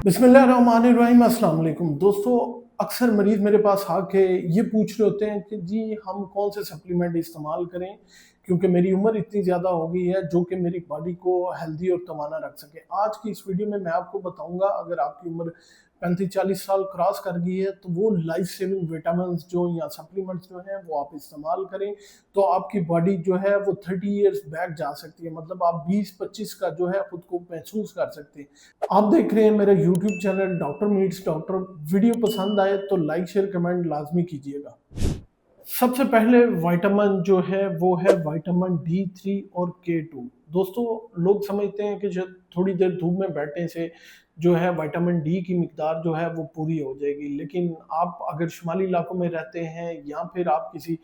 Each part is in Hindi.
बिस्मिल्लाहिर्रहमानिर्रहीम, अस्सलाम वालेकुम। दोस्तों, अक्सर मरीज़ मेरे पास आके ये पूछ रहे होते हैं कि जी हम कौन से सप्लीमेंट इस्तेमाल करें क्योंकि मेरी उम्र इतनी ज़्यादा हो गई है जो कि मेरी बॉडी को हेल्दी और तवाना रख सके। आज की इस वीडियो में मैं आपको बताऊंगा, अगर आपकी उम्र 35-40 साल क्रॉस कर गई है तो वो लाइफ सेविंग विटामिन्स जो या सप्लीमेंट्स जो हैं वो आप इस्तेमाल करें तो आपकी बॉडी जो है वो 30 इयर्स बैक जा सकती है। मतलब आप 20-25 का जो है खुद को महसूस कर सकते हैं। आप देख रहे हैं मेरा YouTube channel doctor meets doctor. Video पसंद आए तो लाइक शेयर कमेंट लाजमी कीजिएगा। सबसे पहले विटामिन जो है वो है विटामिन D3 और K2। दोस्तों, लोग समझते हैं कि जब थोड़ी देर धूप में बैठने से जो है विटामिन डी की मिकदार जो है वो पूरी हो जाएगी, लेकिन आप अगर शुमाली इलाकों में रहते हैं या फिर आप किसी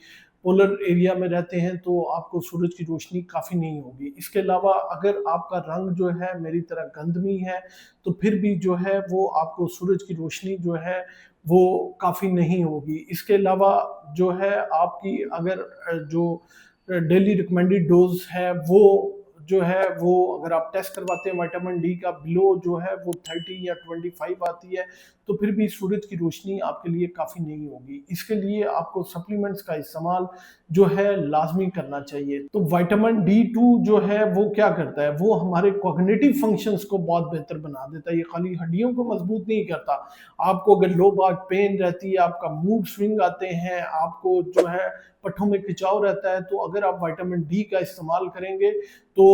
पोलर एरिया में रहते हैं तो आपको सूरज की रोशनी काफ़ी नहीं होगी। इसके अलावा अगर आपका रंग जो है मेरी तरह गंधमी है तो फिर भी जो है वो आपको सूरज की रोशनी जो है वो काफ़ी नहीं होगी। इसके अलावा जो है आपकी अगर जो डेली रिकमेंडेड डोज है वो जो है वो अगर आप टेस्ट करवाते हैं विटामिन डी का बिलो जो है वो 30 या 25 आती है तो फिर भी सूरज की रोशनी आपके लिए काफ़ी नहीं होगी। इसके लिए आपको सप्लीमेंट्स का इस्तेमाल जो है लाजमी करना चाहिए। तो विटामिन D2 जो है वो क्या करता है, वो हमारे कॉग्निटिव फंक्शंस को बहुत बेहतर बना देता है। ये खाली हड्डियों को मजबूत नहीं करता। आपको अगर लो बैक पेन रहती है, आपका मूड स्विंग आते हैं, आपको जो है पट्टों में खिंचाव रहता है, तो अगर आप विटामिन डी का इस्तेमाल करेंगे तो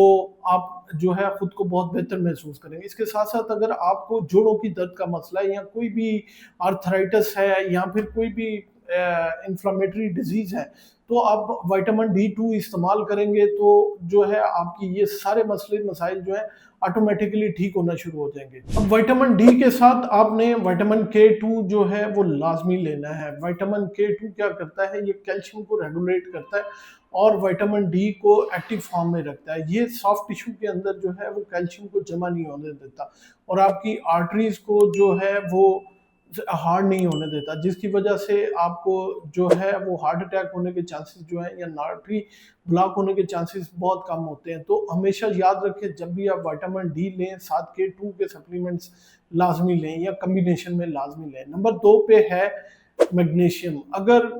आप जो है खुद को बहुत बेहतर महसूस करेंगे। इसके साथ साथ अगर आपको जोड़ों की दर्द का मसला है या कोई भी आर्थराइटिस है या फिर कोई भी इंफ्लेमेटरी डिजीज है तो आप विटामिन D2 इस्तेमाल करेंगे तो जो है आपकी ये सारे मसले मसाइल जो है ऑटोमेटिकली ठीक होना शुरू हो जाएंगे। अब विटामिन डी के साथ आपने विटामिन K2 जो है वो लाजमी लेना है। विटामिन K2 क्या करता है, ये कैल्शियम को रेगुलेट करता है और विटामिन डी को एक्टिव फॉर्म में रखता है। ये सॉफ्ट टिश्यू के अंदर जो है वो कैल्शियम को जमा नहीं होने देता और आपकी आर्टरीज को जो है वो हार्ड नहीं होने देता, जिसकी वजह से आपको जो है वो हार्ट अटैक होने के चांसेस जो है या आर्टरी ब्लॉक होने के चांसेस बहुत कम होते हैं। तो हमेशा याद रखें, जब भी आप विटामिन डी लें साथ K2 के सप्लीमेंट्स लाजमी लें या कम्बिनेशन में लाजमी लें। नंबर 2 पे है मैग्नीशियम। अगर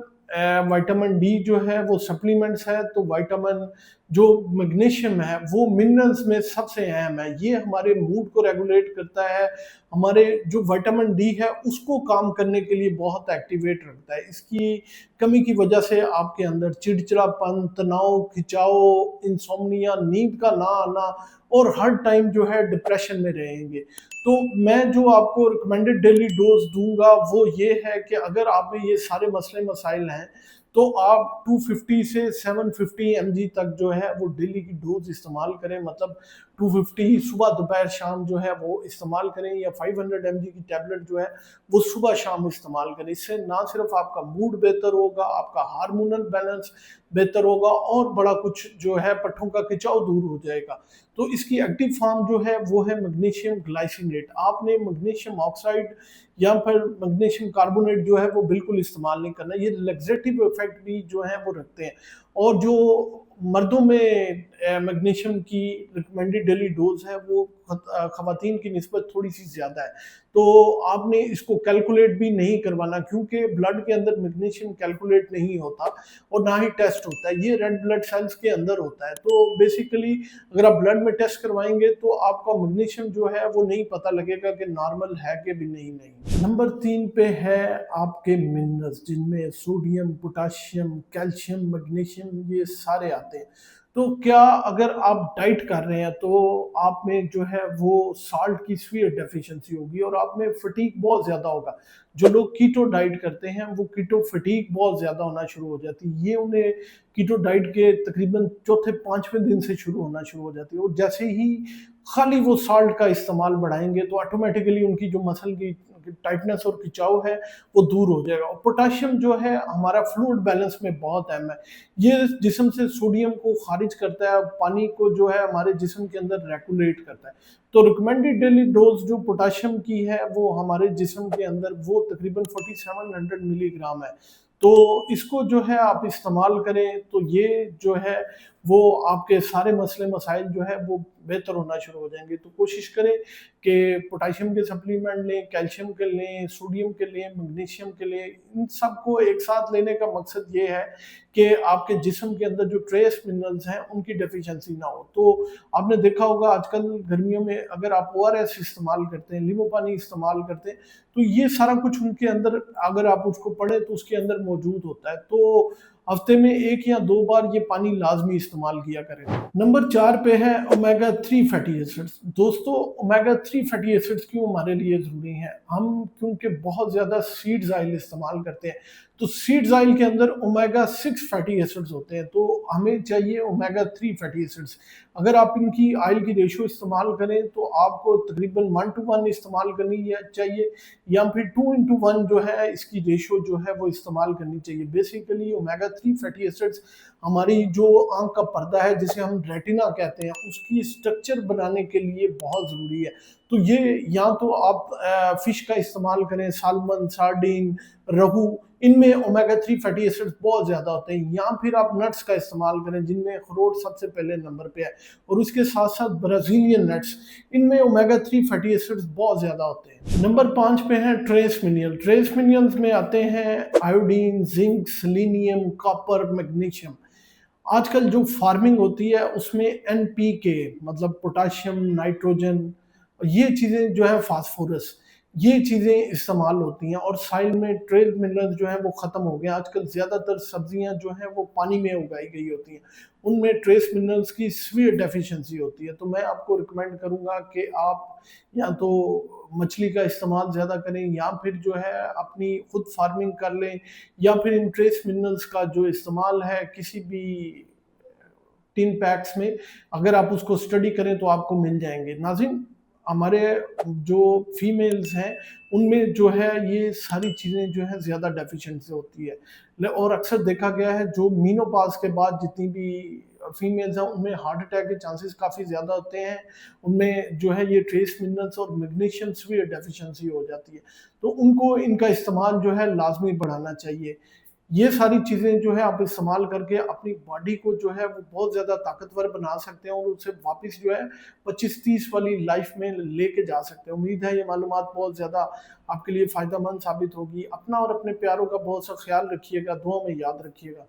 विटामिन डी जो है वो सप्लीमेंट्स है तो विटामिन जो मैग्नीशियम है वो मिनरल्स में सबसे अहम है। ये हमारे मूड को रेगुलेट करता है, हमारे जो विटामिन डी है उसको काम करने के लिए बहुत एक्टिवेट रखता है। इसकी कमी की वजह से आपके अंदर चिड़चिड़ापन, तनाव, खिंचाव, इंसोम्निया, नींद का ना आना और हर टाइम जो है डिप्रेशन में रहेंगे। तो मैं जो आपको रिकमेंडेड डेली डोज दूंगा वो ये है कि अगर आप में ये सारे मसले मसाइल हैं तो आप 250 से 750 mg तक जो है वो डेली की डोज इस्तेमाल करें। मतलब 250 सुबह दोपहर शाम जो है वो इस्तेमाल करें या 500 mg की टैबलेट जो है वो सुबह शाम इस्तेमाल करें। इससे ना सिर्फ आपका मूड बेहतर होगा, आपका हार्मोनल बैलेंस बेहतर होगा और बड़ा कुछ जो है पट्टों का खिंचाव दूर हो जाएगा। तो इसकी एक्टिव फॉर्म जो है वो है मैग्नीशियम ग्लाइसिनेट। आपने मैग्नीशियम ऑक्साइड या फिर मैग्नीशियम कार्बोनेट जो है वो बिल्कुल इस्तेमाल नहीं करना। ये रिलैक्सेटिव इफेक्ट भी जो है वो रखते हैं और जो मर्दों में मैग्नीशियम की रिकमेंडेड डेली डोज है वो खवातीन की निस्बत थोड़ी सी ज़्यादा है। तो आपने इसको कैलकुलेट भी नहीं करवाना क्योंकि ब्लड के अंदर मैग्नीशियम कैलकुलेट नहीं होता और ना ही टेस्ट होता है, ये रेड ब्लड सेल्स के अंदर होता है। तो बेसिकली अगर आप ब्लड में टेस्ट करवाएंगे तो आपका मैग्नीशियम जो है वो नहीं पता लगेगा कि नॉर्मल है कि भी नहीं। नंबर 3 पे है आपके मिनरल्स, जिनमें सोडियम, पोटाशियम, कैल्शियम, मैग्नीशियम ये सारे आते हैं। तो क्या अगर आप डाइट कर रहे हैं तो आप में जो है वो साल्ट की सीवियर डेफिशिएंसी होगी और आप में फटीग बहुत ज़्यादा होगा। जो लोग कीटो डाइट करते हैं वो कीटो फटीग बहुत ज़्यादा होना शुरू हो जाती है। ये उन्हें कीटो डाइट के तकरीबन चौथे पाँचवें दिन से शुरू होना शुरू हो जाती है और जैसे ही खाली वो साल्ट का इस्तेमाल बढ़ाएंगे तो ऑटोमेटिकली उनकी जो मसल की टाइटनेस और खिंचाव है वो दूर हो जाएगा। और पोटाशियम जो है हमारा फ्लूइड बैलेंस में बहुत अहम है। ये जिस्म से सोडियम को खारिज करता है, पानी को जो है हमारे जिस्म के अंदर रेगुलेट करता है। तो रिकमेंडेड डेली डोज जो पोटाशियम की है वो हमारे जिस्म के अंदर वो तकरीबन 4700 मिलीग्राम है। तो इसको जो है आप इस्तेमाल करें तो ये जो है वो आपके सारे मसले मसाइल जो है वो बेहतर होना शुरू हो जाएंगे। तो कोशिश करें कि पोटाशियम के सप्लीमेंट लें, कैल्शियम के लें, सोडियम के लें, मैग्नीशियम के लें। इन सबको एक साथ लेने का मकसद ये है कि आपके जिस्म के अंदर जो ट्रेस मिनरल्स हैं उनकी डेफिशिएंसी ना हो। तो आपने देखा होगा आजकल गर्मियों में अगर आप ओआरएस इस्तेमाल करते हैं, नींबू पानी इस्तेमाल करते हैं, तो ये सारा कुछ उनके अंदर अगर आप उसको पढ़ें तो उसके अंदर मौजूद होता है। तो हफ्ते में 1 या 2 बार ये पानी लाज़मी इस्तेमाल किया करें। नंबर 4 पे है ओमेगा 3 फैटी एसिड्स। दोस्तों, ओमेगा 3 फैटी एसिड्स क्यों हमारे लिए ज़रूरी हैं? हम क्योंकि बहुत ज़्यादा सीड्स ऑयल इस्तेमाल करते हैं, तो सीड्स ऑयल के अंदर ओमेगा 6 फैटी एसिड्स होते हैं, तो हमें चाहिए ओमेगा 3 फैटी एसिड्स। अगर आप इनकी ऑयल की रेशियो इस्तेमाल करें तो आपको तकरीबन 1 to 1 इस्तेमाल करनी चाहिए, या फिर 2:1 जो है इसकी रेशियो जो है वो इस्तेमाल करनी चाहिए। बेसिकली ओमेगा 3 फैटी एसिड्स हमारी जो आंख का पर्दा है जिसे हम रेटिना कहते हैं उसकी स्ट्रक्चर बनाने के लिए बहुत ज़रूरी है। तो ये या तो आप फिश का इस्तेमाल करें, सालमन, सार्डिन, रहू, इनमें ओमेगा 3 फैटी एसिड्स बहुत ज़्यादा होते हैं, या फिर आप नट्स का इस्तेमाल करें जिनमें अखरोट सबसे पहले नंबर पे है, और उसके साथ साथ ब्राज़ीलियन नट्स, इनमें ओमेगा 3 फैटी एसिड्स बहुत ज़्यादा होते हैं। नंबर 5 पे हैं ट्रेस मिनरल। ट्रेस मिनरल्स में आते हैं iodine, zinc, selenium, copper, magnesium. आजकल जो फार्मिंग होती है उसमें एनपीके मतलब पोटाशियम, नाइट्रोजन, ये चीज़ें जो है फास्फोरस, ये चीज़ें इस्तेमाल होती हैं, और साइल में ट्रेस मिनरल्स जो हैं वो ख़त्म हो गए हैं। आजकल ज़्यादातर सब्जियां जो हैं वो पानी में उगाई गई होती हैं, उनमें ट्रेस मिनरल्स की सीवियर डेफिशिएंसी होती है। तो मैं आपको रिकमेंड करूंगा कि आप या तो मछली का इस्तेमाल ज़्यादा करें, या फिर जो है अपनी खुद फार्मिंग कर लें, या फिर इन ट्रेस मिनरल्स का जो इस्तेमाल है किसी भी टिन पैक्स में अगर आप उसको स्टडी करें तो आपको मिल जाएंगे। नाज़रीन, हमारे जो फीमेल्स हैं उनमें जो है ये सारी चीज़ें जो है ज़्यादा डेफिशिएंसी होती है, और अक्सर देखा गया है जो मीनोपॉज के बाद जितनी भी फीमेल्स हैं उनमें हार्ट अटैक के चांसेस काफ़ी ज़्यादा होते हैं। उनमें जो है ये ट्रेस मिनरल्स और मैग्नीशियम भी डेफिशिएंसी हो जाती है, तो उनको इनका इस्तेमाल जो है लाजमी बढ़ाना चाहिए। ये सारी चीज़ें जो है आप इस्तेमाल करके अपनी बॉडी को जो है वो बहुत ज़्यादा ताकतवर बना सकते हैं, और उसे वापस जो है 25-30 वाली लाइफ में लेके जा सकते हैं। उम्मीद है ये मालूमात बहुत ज़्यादा आपके लिए फ़ायदेमंद साबित होगी। अपना और अपने प्यारों का बहुत सा ख्याल रखिएगा, दुआ में याद रखिएगा।